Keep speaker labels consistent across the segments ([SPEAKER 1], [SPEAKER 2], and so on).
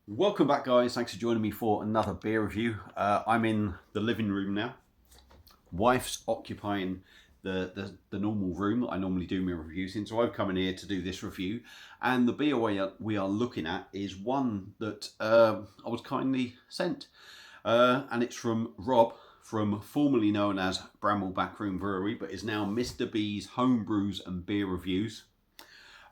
[SPEAKER 1] Welcome back, guys. Thanks for joining me for another beer review. I'm in the living room now. Wife's occupying the normal room that I normally do my reviews in, so I've come in here to do this review. And the beer we are looking at is one that I was kindly sent, and it's from Rob, from formerly known as Bramhall Backroom Brewery, but is now Mr. B's Homebrews and Beer Reviews.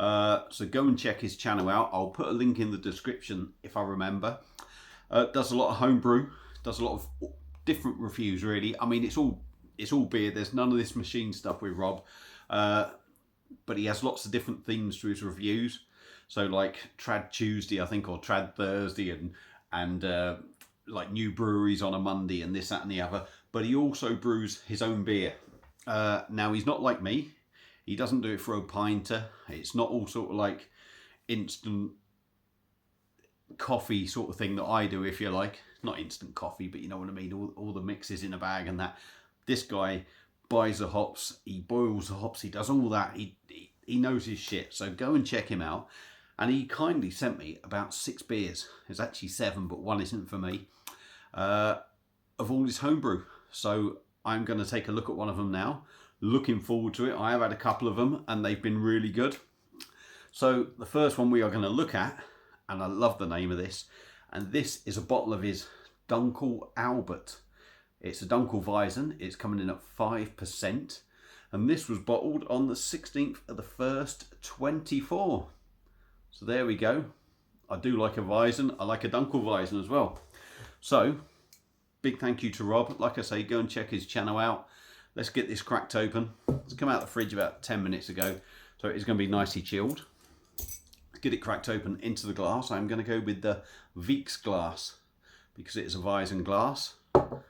[SPEAKER 1] So go and check his channel out. I'll put a link in the description if I remember. Does a lot of homebrew, does a lot of different reviews really. I mean, it's all beer. There's none of this machine stuff with Rob, but he has lots of different themes to his reviews. So like Trad Tuesday, I think, or Trad Thursday, and like new breweries on a Monday, and this, that, and the other. But he also brews his own beer. Now he's not like me. He doesn't do it for a pinter. It's not all sort of like instant coffee sort of thing that I do, if you like. Not instant coffee, but you know what I mean. All the mixes in a bag and that. This guy buys the hops. He boils the hops. He does all that. He knows his shit. So go and check him out. And he kindly sent me about 6 beers. There's actually 7, but one isn't for me. Of all his homebrew. So I'm going to take a look at one of them now. Looking forward to it. I have had a couple of them and they've been really good. So the first one we are going to look at, and I love the name of this, and this is a bottle of his Dunkel Albert. It's a Dunkel Weizen. It's coming in at 5%, and this was bottled on the 16th of the 1st, 24. So there we go. I do like a Weizen. I like a Dunkel Weizen as well. So big thank you to Rob. Like I say, go and check his channel out. Let's get this cracked open. It's come out of the fridge about 10 minutes ago, so it's going to be nicely chilled. Let's get it cracked open into the glass. I'm going to go with the Vieks glass because it is a Weizen glass. So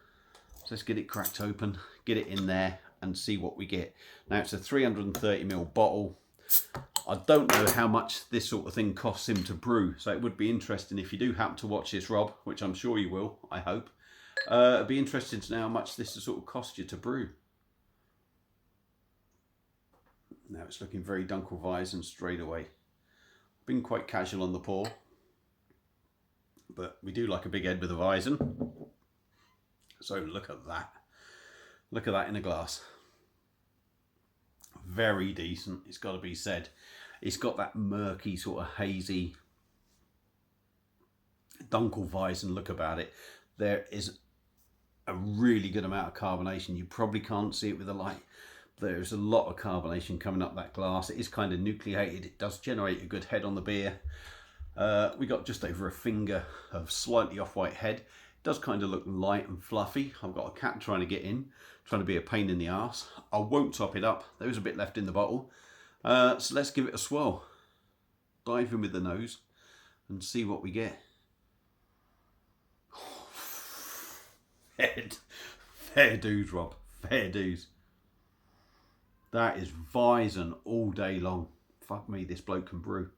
[SPEAKER 1] let's get it cracked open, get it in there and see what we get. Now it's a 330ml bottle. I don't know how much this sort of thing costs him to brew, so it would be interesting if you do happen to watch this, Rob, which I'm sure you will, I hope. It'd be interesting to know how much this will sort of cost you to brew. Now it's looking very Dunkel Weizen straight away. Been quite casual on the pour, but we do like a big head with a Weizen. So look at that. Look at that in a glass. Very decent, it's got to be said. It's got that murky, sort of hazy Dunkel Weizen look about it. There is a really good amount of carbonation. You probably can't see it with the light. There's a lot of carbonation coming up that glass. It is kind of nucleated. It does generate a good head on the beer. We got just over a finger of slightly off-white head. It does kind of look light and fluffy. I've got a cat trying to get in, trying to be a pain in the arse. I won't top it up. There is a bit left in the bottle. So let's give it a swirl. Dive in with the nose and see what we get. Fair dues, Rob. Fair dues. That is Weizen all day long. Fuck me, this bloke can brew.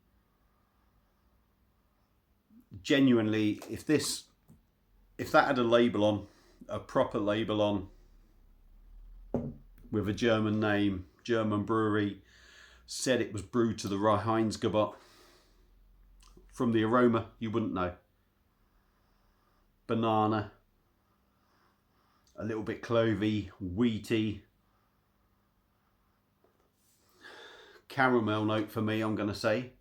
[SPEAKER 1] Genuinely, if that had a label on, a proper label on, with a German name, German brewery, said it was brewed to the Reinheitsgebot, from the aroma, you wouldn't know. Banana, a little bit clovey, wheaty, caramel note for me, I'm going to say.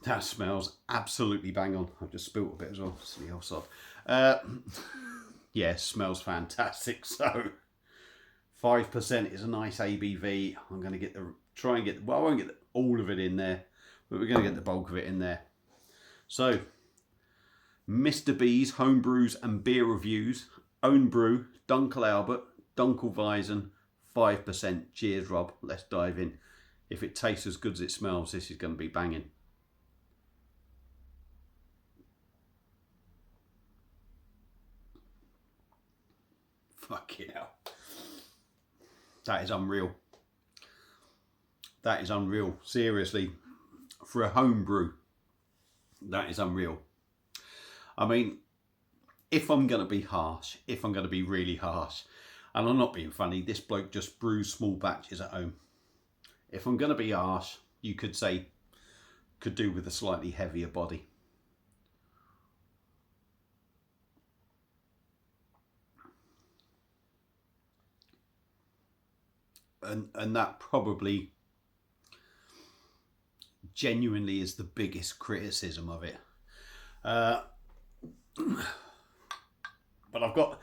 [SPEAKER 1] That smells absolutely bang on. I've just spilt a bit as well. Silly old sod. Yeah, smells fantastic. So 5% is a nice ABV. I'm going to try and get, well, I won't get all of it in there, but we're going to get the bulk of it in there. So Mr. B's Homebrews and Beer Reviews, Own Brew, Dunkel Albert, Dunkel Weizen, 5%. Cheers, Rob. Let's dive in. If it tastes as good as it smells, this is going to be banging. Fucking hell. That is unreal. That is unreal. Seriously. For a home brew, that is unreal. I mean, if I'm going to be harsh, if I'm going to be really harsh, and I'm not being funny, this bloke just brews small batches at home. If I'm going to be harsh, you could say could do with a slightly heavier body. And that probably genuinely is the biggest criticism of it. But I've got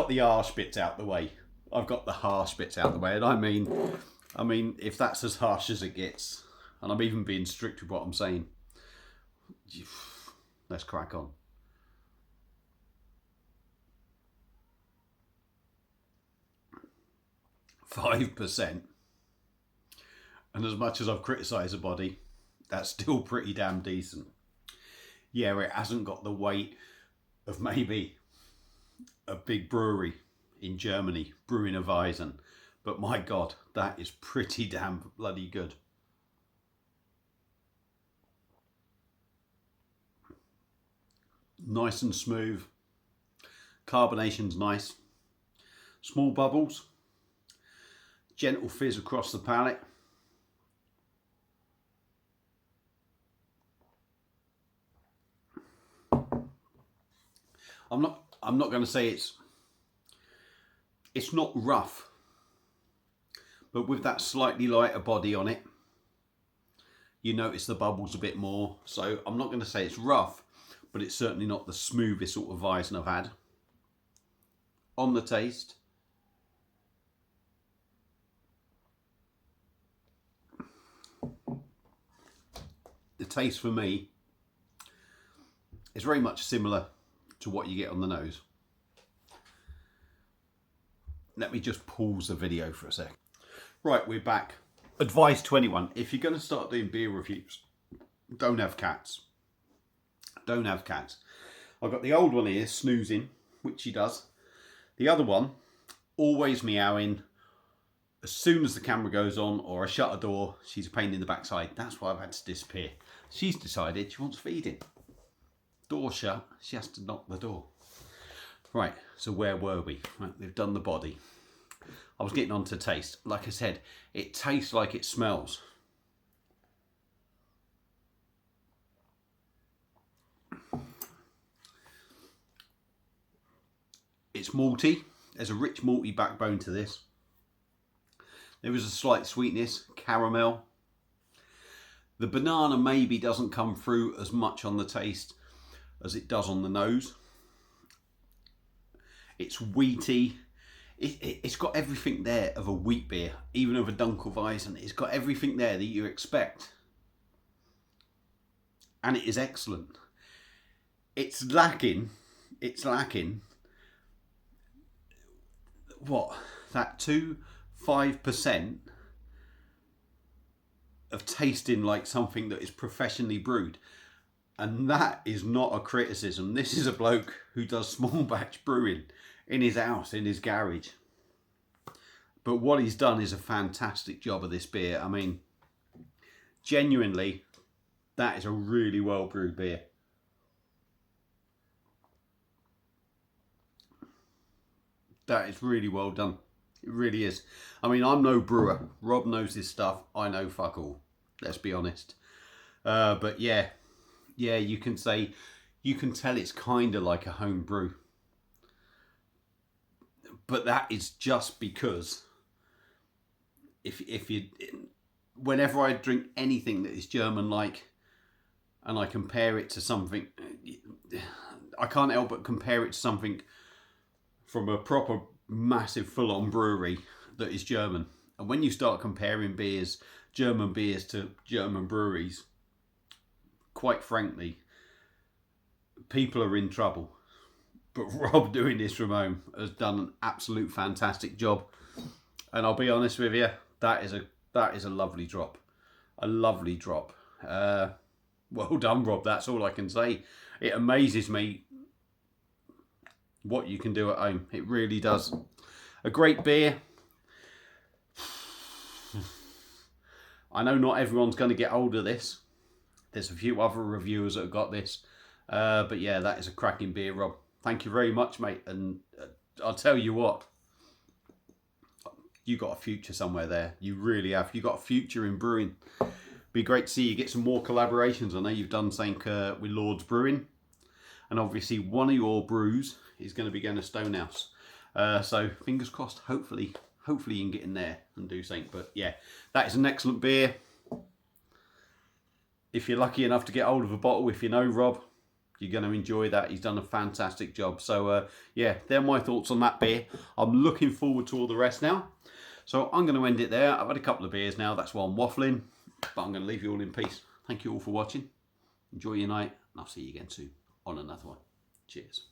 [SPEAKER 1] the harsh bits out the way. I've got the harsh bits out the way, and I mean, if that's as harsh as it gets, and I'm even being strict with what I'm saying, let's crack on. %, and as much as I've criticised the body, that's still pretty damn decent. Yeah, it hasn't got the weight of maybe a big brewery in Germany brewing a weizen, but my God, that is pretty damn bloody good. Nice and smooth, carbonation's nice, small bubbles, gentle fizz across the palate. I'm not going to say it's not rough, but with that slightly lighter body on it, you notice the bubbles a bit more. So I'm not going to say it's rough, but it's certainly not the smoothest sort of weizen I've had. On the taste, the taste for me is very much similar to what you get on the nose. Let me just pause the video for a sec. Right, we're back. Advice 21. If you're going to start doing beer reviews, don't have cats. Don't have cats. I've got the old one here, snoozing, which she does. The other one, always meowing. As soon as the camera goes on or I shut a door, she's a pain in the backside. That's why I've had to disappear. She's decided she wants feeding. Door shut, she has to knock the door. Right, so where were we? Right, we've done the body. I was getting on to taste. Like I said, it tastes like it smells. It's malty. There's a rich malty backbone to this. There is a slight sweetness, caramel. The banana maybe doesn't come through as much on the taste as it does on the nose. It's wheaty. It's got everything there of a wheat beer, even of a Dunkel Weizen. It's got everything there that you expect. And it is excellent. It's lacking what? That 5% of tasting like something that is professionally brewed. And that is not a criticism. This is a bloke who does small batch brewing in his house, in his garage. But what he's done is a fantastic job of this beer. I mean, genuinely, that is a really well brewed beer. That is really well done. It really is. I mean, I'm no brewer. Rob knows his stuff. I know fuck all. Let's be honest. But yeah, you can tell it's kind of like a home brew. But that is just because whenever I drink anything that is German-like and I compare it to something, I can't help but compare it to something from a proper massive full-on brewery that is German. And when you start comparing beers, German beers to German breweries, quite frankly, people are in trouble. But Rob doing this from home has done an absolute fantastic job. And I'll be honest with you, that is a lovely drop. A lovely drop. Well done, Rob. That's all I can say. It amazes me what you can do at home. It really does. A great beer. I know not everyone's going to get hold of this. There's a few other reviewers that have got this. But yeah, that is a cracking beer, Rob. Thank you very much, mate. And I'll tell you what, you got a future somewhere there. You really have. You got a future in brewing. Be great to see you get some more collaborations. I know you've done something with Lord's Brewing, and obviously one of your brews is going to be going to Stonehouse. So fingers crossed. Hopefully you can get in there and do something. But yeah, that is an excellent beer. If you're lucky enough to get hold of a bottle, if you know Rob, you're going to enjoy that. He's done a fantastic job. So yeah, they're my thoughts on that beer. I'm looking forward to all the rest now. So I'm going to end it there. I've had a couple of beers now. That's why I'm waffling. But I'm going to leave you all in peace. Thank you all for watching. Enjoy your night. And I'll see you again soon on another one. Cheers.